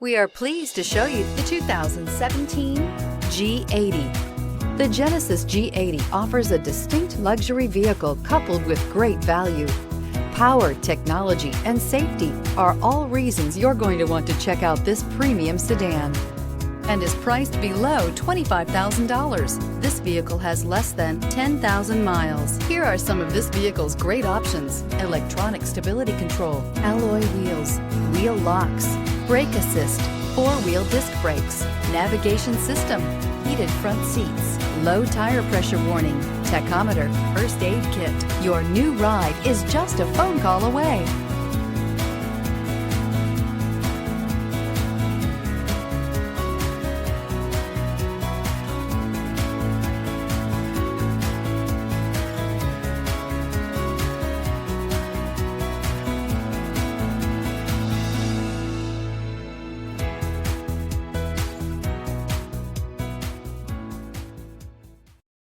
We are pleased to show you the 2017 G80. The Genesis G80 offers a distinct luxury vehicle coupled with great value. Power, technology, and safety are all reasons you're going to want to check out this premium sedan, and is priced below $25,000. This vehicle has less than 10,000 miles. Here are some of this vehicle's great options: electronic stability control, alloy wheels, wheel locks, brake assist, four-wheel disc brakes, navigation system, heated front seats, low tire pressure warning, tachometer, first aid kit. Your new ride is just a phone call away.